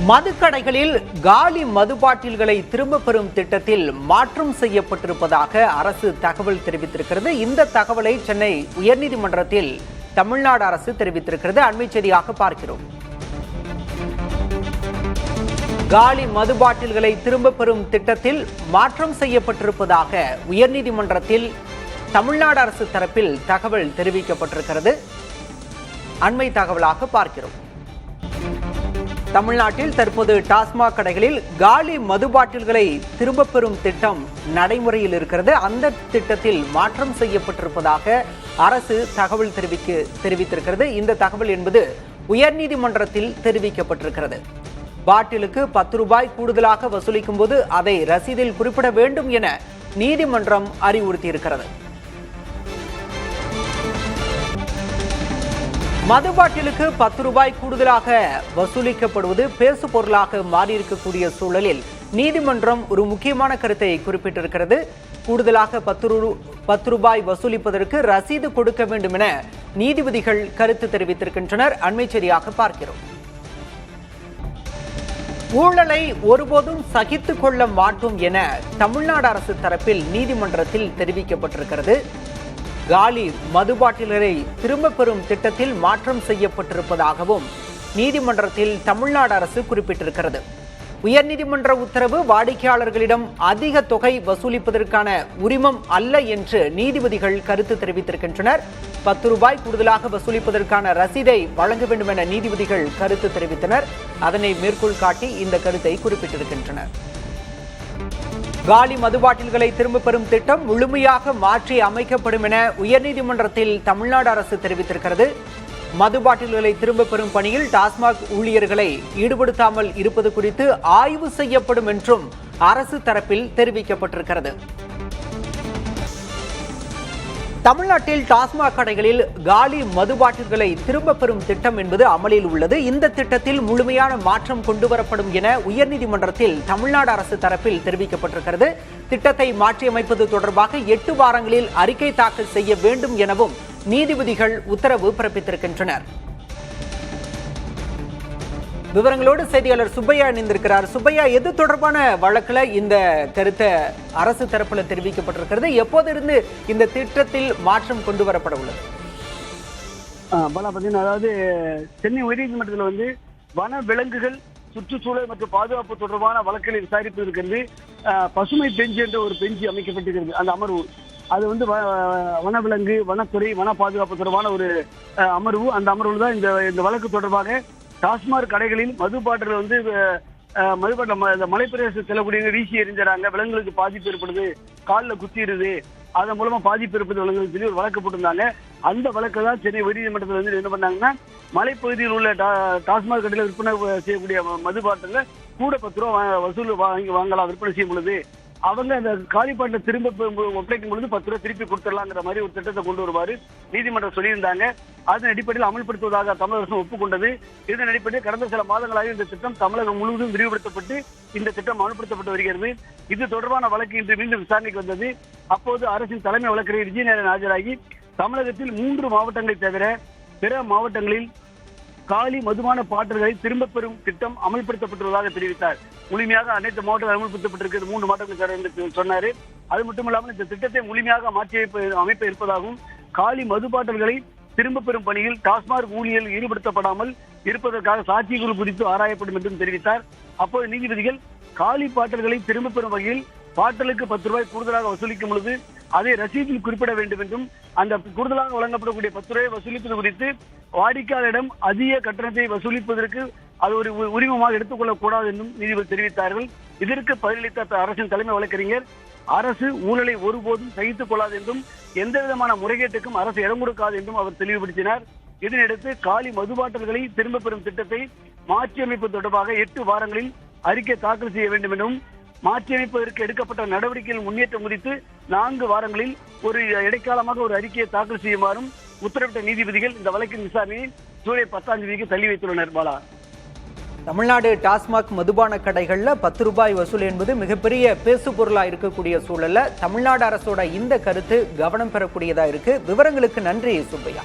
மதுக்கடைகளில் காலி மது பாட்டில்களை திரும்ப பெறும் திட்டத்தில் மாற்றம் செய்யப்பட்டிருப்பதாக அரசு தகவல் தெரிவித்திருக்கிறது. இந்த தகவலை சென்னை உயர்நீதிமன்றத்தில் தமிழ்நாடு அரசு தெரிவித்திருக்கிறது. அண்மை செய்தியாக பார்க்கிறோம். காலி மது பாட்டில்களை திரும்ப பெறும் திட்டத்தில் மாற்றம் செய்யப்பட்டிருப்பதாக உயர்நீதிமன்றத்தில் தமிழ்நாடு அரசு தரப்பில் தகவல் தெரிவிக்கப்பட்டிருக்கிறது. அண்மை தகவலாக பார்க்கிறோம். தமிழ்நாட்டில் தற்போது டாஸ்மாக் கடைகளில் காலி மது பாட்டில்களை திரும்ப பெறும் திட்டம் நடைமுறையில் இருக்கிறது. அந்த திட்டத்தில் மாற்றம் செய்யப்பட்டிருப்பதாக அரசு தகவல் தெரிவித்திருக்கிறது. இந்த தகவல் என்பது உயர்நீதிமன்றத்தில் தெரிவிக்கப்பட்டிருக்கிறது. பாட்டிலுக்கு 10 ரூபாய் கூடுதலாக வசூலிக்கும் போது அதை ரசீதில் குறிப்பிட வேண்டும் என நீதிமன்றம் அறிவுறுத்தியிருக்கிறது. மது பாட்டிலுக்கு 10 ரூபாய் கூடுதலாக வசூலிக்கப்படுவது பேசு பொருளாக மாறியிருக்கக்கூடிய சூழலில் நீதிமன்றம் ஒரு முக்கியமான கருத்தை குறிப்பிட்டிருக்கிறது. கூடுதலாக 10 ரூபாய் வசூலிப்பதற்கு ரசீது கொடுக்க வேண்டும் என நீதிபதிகள் கருத்து தெரிவித்திருக்கின்றனர். அண்மை செய்தியாக பார்க்கிறோம். ஊழலை ஒருபோதும் சகித்துக் கொள்ள மாட்டோம் என தமிழ்நாடு அரசு தரப்பில் நீதிமன்றத்தில் தெரிவிக்கப்பட்டிருக்கிறது. காலி மது பாட்டில்களை திரும்ப பெறும் திட்டத்தில் மாற்றம் செய்யப்பட்டிருப்பதாகவும் நீதிமன்றத்தில் தமிழ்நாடு அரசு குறிப்பிட்டிருக்கிறது. உயர்நீதிமன்ற உத்தரவு வாடிக்கையாளர்களிடம் அதிக தொகை வசூலிப்பதற்கான உரிமம் அல்ல என்று நீதிபதிகள் கருத்து தெரிவித்திருக்கின்றனர். 10 ரூபாய் கூடுதலாக வசூலிப்பதற்கான ரசீதை வழங்க வேண்டும் என நீதிபதிகள் கருத்து தெரிவித்தனர். அதனை மேற்கோள் காட்டி இந்த கருத்தை குறிப்பிட்டிருக்கின்றனர். காலி மது பாட்டில்களை திரும்ப பெறும் திட்டம் முழுமையாக மாற்றி அமைக்கப்படும் என உயர்நீதிமன்றத்தில் தமிழ்நாடு அரசு தெரிவித்திருக்கிறது. மது பாட்டில்களை திரும்ப பெறும் பணியில் டாஸ்மாக் ஊழியர்களை ஈடுபடுத்தாமல் இருப்பது குறித்து ஆய்வு செய்யப்படும் என்றும் அரசு தரப்பில் தெரிவிக்கப்பட்டிருக்கிறது. தமிழ்நாட்டில் டாஸ்மாக் கடைகளில் காலி மது பாட்டில்களை திரும்ப பெறும் திட்டம் என்பது அமலில் உள்ளது. இந்த திட்டத்தில் முழுமையான மாற்றம் கொண்டுவரப்படும் என உயர்நீதிமன்றத்தில் தமிழ்நாடு அரசு தரப்பில் தெரிவிக்கப்பட்டிருக்கிறது. திட்டத்தை மாற்றியமைப்பது தொடர்பாக 8 வாரங்களில் அறிக்கை தாக்கல் செய்ய வேண்டும் எனவும் நீதிபதிகள் உத்தரவு பிறப்பித்திருக்கின்றனர். விவரங்களோடு செய்தியாளர் சுப்பையா இணைந்திருக்கிறார். சுப்பையா, எது தொடர்பான வழக்குல இந்த கருத்தை அரசு தரப்புல தெரிவிக்கப்பட்டிருக்கிறது? எப்போதிருந்து இந்த திட்டத்தில் மாற்றம் கொண்டு வரப்பட உள்ளது? அதாவது சென்னை உயர்நீதிமன்றத்தில் வன விலங்குகள், சுற்றுச்சூழல் மற்றும் பாதுகாப்பு தொடர்பான வழக்குகளை விசாரிப்பதற்கு பசுமை பெஞ்ச் என்ற ஒரு பெஞ்சு அமைக்கப்பட்டிருக்கிறது. அந்த அமர்வு அது வனவிலங்கு, வனத்துறை, வன பாதுகாப்பு தொடர்பான ஒரு அமர்வு. அந்த அமர்வு தான் இந்த வழக்கு தொடர்பாக டாஸ்மாக் கடைகளில் மது பாட்டில் மலைப்பிரதேச செல்லக்கூடிய வீசி எரிஞ்சாங்க, விலங்குகளுக்கு பாதிப்பு ஏற்படுது, காலில் குத்திடுது, அதன் மூலமா பாதிப்பு ஏற்படுது விலங்குகள் சொல்லி ஒரு வழக்கு போட்டிருந்தாங்க. அந்த வழக்கு தான் சென்னை உயர்நீதிமன்றத்தில் என்ன பண்ணாங்கன்னா, மலைப்பகுதியில் உள்ள டாஸ்மாக் கடையில் விற்பனை செய்யக்கூடிய மது பாட்டில கூட 10 ரூபா வசூல் வாங்கலாம் விற்பனை செய்யும் பொழுது அவங்க அந்த காலிப்பாட்டை திரும்ப ஒப்படைக்கும் பொழுது 10 ரூபாய் திருப்பி கொடுத்துடலாங்கிற மாதிரி ஒரு திட்டத்தை கொண்டு வருவாரு நீதிமன்றம் சொல்லியிருந்தாங்க. அதன் அடிப்படையில் அமல்படுத்துவதாக தமிழக அரசு ஒப்புக்கொண்டது. இதன் அடிப்படையில் கடந்த சில மாதங்களாக இந்த திட்டம் தமிழகம் முழுவதும் விரிவுபடுத்தப்பட்டு இந்த திட்டம் அமல்படுத்தப்பட்டு வருகிறது. இது தொடர்பான வழக்கு இன்று மீண்டும் விசாரணைக்கு வந்தது. அப்போது அரசின் தலைமை வழக்கறிஞர் விஜயநாராயணன் ஆஜராகி தமிழகத்தில் 3 மாவட்டங்களை தவிர பிற மாவட்டங்களில் காலி மதுபான பாட்டில்களை திரும்ப பெறும் திட்டம் அமல்படுத்தப்பட்டுள்ளதாக தெரிவித்தார். முழுமையாக அனைத்து மாவட்டங்கள் அமல்படுத்தப்பட்டிருக்கிறது 3 மாவட்டங்கள் சொன்னாரு. அது மட்டும் இல்லாமல் இந்த திட்டத்தை முழுமையாக மாற்றி அமைப்பு இருப்பதாகவும், காலி மது பாட்டில்களை திரும்ப பெறும் பணியில் டாஸ்மாக் ஊழியர்கள் ஈடுபடுத்தப்படாமல் இருப்பதற்காக சாட்சியங்கள் குறித்து ஆராயப்படும் என்றும் தெரிவித்தார். அப்போது நீதிபதிகள் காலி பாட்டில்களை திரும்ப பெறும் வகையில் பாட்டிலுக்கு 10 ரூபாய் கூடுதலாக வசூலிக்கும் பொழுது அதை ரசீதில் குறிப்பிட வேண்டும் என்றும், அந்த கூடுதலாக வழங்கப்படக்கூடிய 10 ரூபாய் வசூலிப்பது குறித்து வாடிக்கையாளரிடம் அதிக கட்டணத்தை வசூலிப்பதற்கு அது ஒரு உரிமமாக எடுத்துக்கொள்ளக் கூடாது என்றும் நீதிபதி தெரிவித்தார்கள். இதற்கு பதிலளித்த அரசின் தலைமை வழக்கறிஞர், அரசு ஊழலை ஒருபோதும் சகித்துக் கொள்ளாது என்றும் எந்த விதமான முறைகேட்டுக்கும் அரசு இடம் கொடுக்காது என்றும் அவர் தெளிவுபடுத்தினார். இதனையடுத்து காலி மது பாட்டில்களை திரும்ப பெறும் திட்டத்தை மாற்றியமைப்பு தொடர்பாக 8 வாரங்களில் அறிக்கை தாக்கல் செய்ய வேண்டும் எனவும், மாற்றியமைப்பதற்கு எடுக்கப்பட்ட நடவடிக்கைகள் முன்னேற்றம் குறித்து 4 வாரங்களில் ஒரு இடைக்காலமாக ஒரு அறிக்கையை தாக்கல் செய்யுமாறும் உத்தரவிட்ட நீதிபதிகள் இந்த வழக்கின் விசாரணையை ஜூலை 10ஆம் தேதிக்கு தள்ளி வைத்துள்ளனர். பாலா, தமிழ்நாடு டாஸ்மாக் மதுபான கடைகள்ல 10 ரூபாய் வசூல் என்பது மிகப்பெரிய பேசு பொருளா இருக்கக்கூடிய சூழல்ல தமிழ்நாடு அரசோட இந்த கருத்து கவனம் பெறக்கூடியதா இருக்கு. விவரங்களுக்கு நன்றி சுப்பையா.